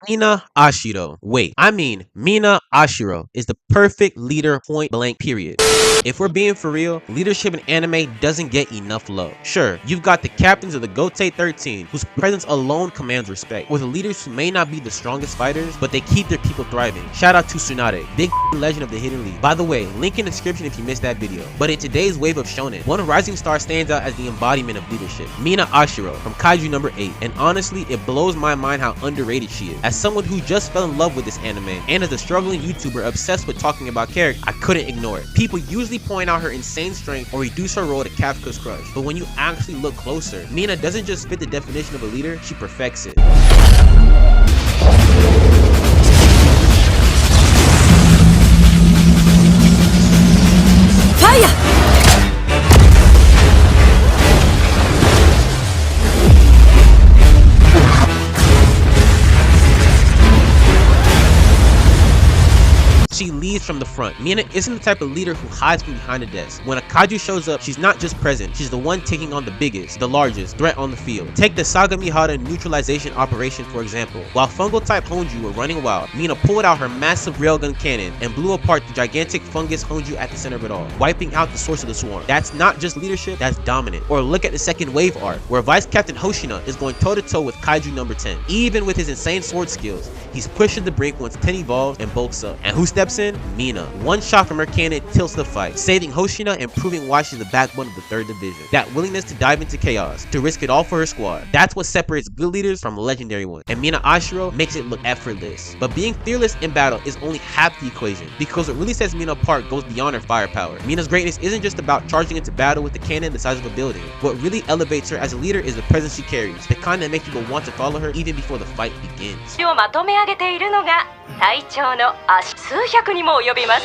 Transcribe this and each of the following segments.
Mina Ashiro. Wait, I mean Mina Ashiro is the perfect leader, point blank period. If we're being for real, leadership in anime doesn't get enough love. Sure, you've got the captains of the Gotei 13, whose presence alone commands respect, or the leaders who may not be the strongest fighters, but they keep their people thriving. Shout out to Tsunade, big legend of the Hidden League. By the way, link in the description if you missed that video. But in today's wave of shonen, one rising star stands out as the embodiment of leadership, Mina Ashiro from Kaiju No. 8, and honestly, it blows my mind how underrated she is. As someone who just fell in love with this anime, and as a struggling YouTuber obsessed with talking about characters, I couldn't ignore it. People usually point out her insane strength or reduce her role to Kafka's crush, but when you actually look closer, Mina doesn't just fit the definition of a leader, she perfects it. Fire! She leads from the front. Mina isn't the type of leader who hides from behind a desk. When a kaiju shows up, she's not just present, she's the one taking on the biggest, the largest threat on the field. Take the Sagamihara neutralization operation for example. While fungal type Honju were running wild, Mina pulled out her massive railgun cannon and blew apart the gigantic fungus Honju at the center of it all, wiping out the source of the swarm. That's not just leadership, that's dominant. Or look at the second wave arc, where Vice Captain Hoshina is going toe to toe with Kaiju No. 10. Even with his insane sword skills, he's pushing the brink once 10 evolves and bulks up. And who steps in? Mina. One shot from her cannon tilts the fight, saving Hoshina and proving why she's the backbone of the 3rd Division. That willingness to dive into chaos, to risk it all for her squad. That's what separates good leaders from legendary ones. And Mina Ashiro makes it look effortless. But being fearless in battle is only half the equation, because what really sets Mina apart goes beyond her firepower. Mina's greatness isn't just about charging into battle with a cannon the size of a building. What really elevates her as a leader is the presence she carries, the kind that makes people want to follow her even before the fight begins. まとめ上げているのが隊長の足数百にも及びます。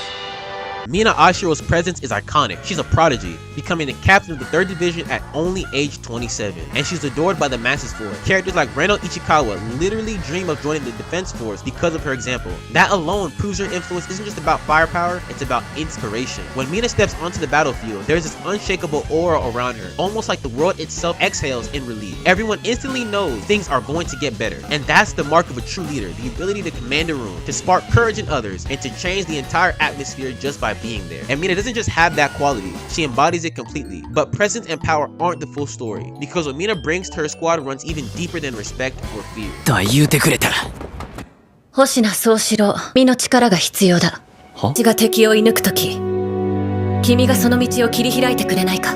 Mina Ashiro's presence is iconic. She's a prodigy, becoming the captain of the 3rd Division at only age 27. And she's adored by the masses for it. Characters like Reno Ichikawa literally dream of joining the defense force because of her example. That alone proves her influence isn't just about firepower, it's about inspiration. When Mina steps onto the battlefield, there's this unshakable aura around her, almost like the world itself exhales in relief. Everyone instantly knows things are going to get better. And that's the mark of a true leader, the ability to command a room, to spark courage in others, and to change the entire atmosphere just by being there. And Mina doesn't just have that quality, she embodies it completely. But presence and power aren't the full story, because what Mina brings to her squad runs even deeper than respect or fear. と言うてくれた。星名そうしろ、身の力が必要だ。私が敵を射抜くとき、君がその道を切り開いてくれないか。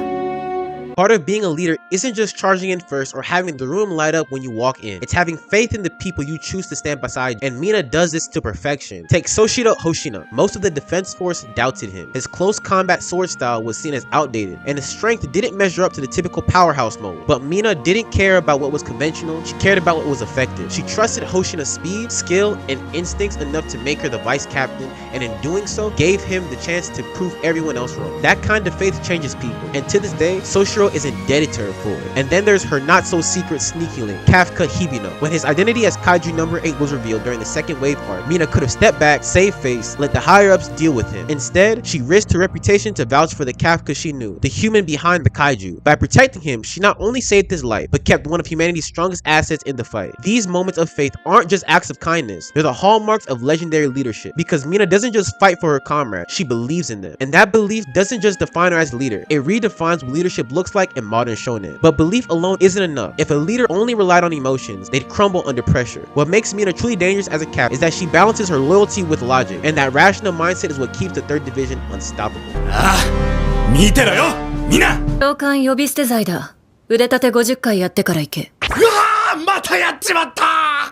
Part of being a leader isn't just charging in first or having the room light up when you walk in. It's having faith in the people you choose to stand beside, and Mina does this to perfection. Take Soshiro Hoshina. Most of the defense force doubted him. His close combat sword style was seen as outdated, and his strength didn't measure up to the typical powerhouse mode. But Mina didn't care about what was conventional, she cared about what was effective. She trusted Hoshina's speed, skill, and instincts enough to make her the vice captain, and in doing so, gave him the chance to prove everyone else wrong. That kind of faith changes people, and to this day, Soshiro is indebted to her for it. And then there's her not so secret sneaky link, Kafka Hibino. When his identity as Kaiju No. 8 was revealed during the second wave arc, Mina could have stepped back, saved face, let the higher ups deal with him. Instead, she risked her reputation to vouch for the Kafka she knew, the human behind the kaiju. By protecting him, she not only saved his life, but kept one of humanity's strongest assets in the fight. These moments of faith aren't just acts of kindness, they're the hallmarks of legendary leadership, because Mina doesn't just fight for her comrades, she believes in them. And that belief doesn't just define her as a leader, it redefines what leadership looks like in modern shonen. But belief alone isn't enough. If a leader only relied on emotions, they'd crumble under pressure. What makes Mina truly dangerous as a captain is that she balances her loyalty with logic, and that rational mindset is what keeps the 3rd Division unstoppable. 見てろよ、みんな。召喚呼び捨て罪だ。腕立て50回やってから行け。うわー、またやっちまった。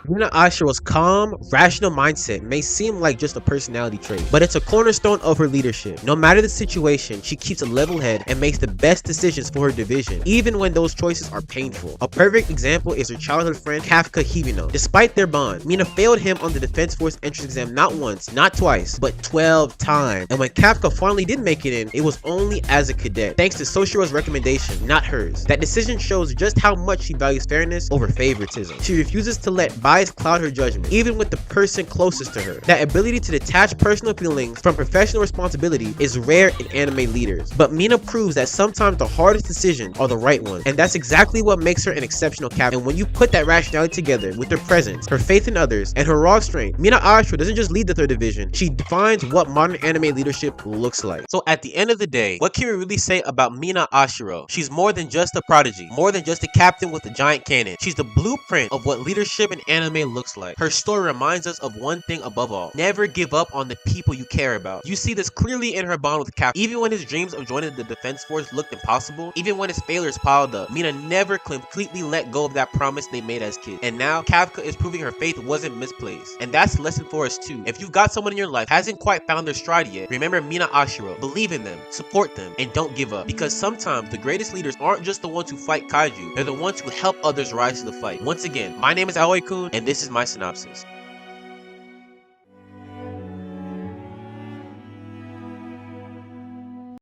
Mina Ashiro's calm, rational mindset may seem like just a personality trait, but it's a cornerstone of her leadership. No matter the situation, she keeps a level head and makes the best decisions for her division, even when those choices are painful. A perfect example is her childhood friend Kafka Hibino. Despite their bond, Mina failed him on the defense force entrance exam not once, not twice, but 12 times. And when Kafka finally did make it in, it was only as a cadet, thanks to Soshiro's recommendation, not hers. That decision shows just how much she values fairness over favoritism. She refuses to let lies cloud her judgment, even with the person closest to her. That ability to detach personal feelings from professional responsibility is rare in anime leaders, but Mina proves that sometimes the hardest decisions are the right ones, and that's exactly what makes her an exceptional captain. And when you put that rationality together with her presence, her faith in others, and her raw strength, Mina Ashiro doesn't just lead the 3rd division, she defines what modern anime leadership looks like. So at the end of the day, what can we really say about Mina Ashiro? She's more than just a prodigy, more than just a captain with a giant cannon. She's the blueprint of what leadership in anime looks like. Her story reminds us of one thing above all: never give up on the people you care about. You see this clearly in her bond with Kafka. Even when his dreams of joining the defense force looked impossible, even when his failures piled up, Mina never completely let go of that promise they made as kids. And now Kafka is proving her faith wasn't misplaced. And that's a lesson for us too. If you've got someone in your life hasn't quite found their stride yet, remember Mina Ashiro. Believe in them, support them, and don't give up. Because sometimes the greatest leaders aren't just the ones who fight kaiju, they're the ones who help others rise to the fight. Once again, my name is AOI-KUN, and this is my synopsis.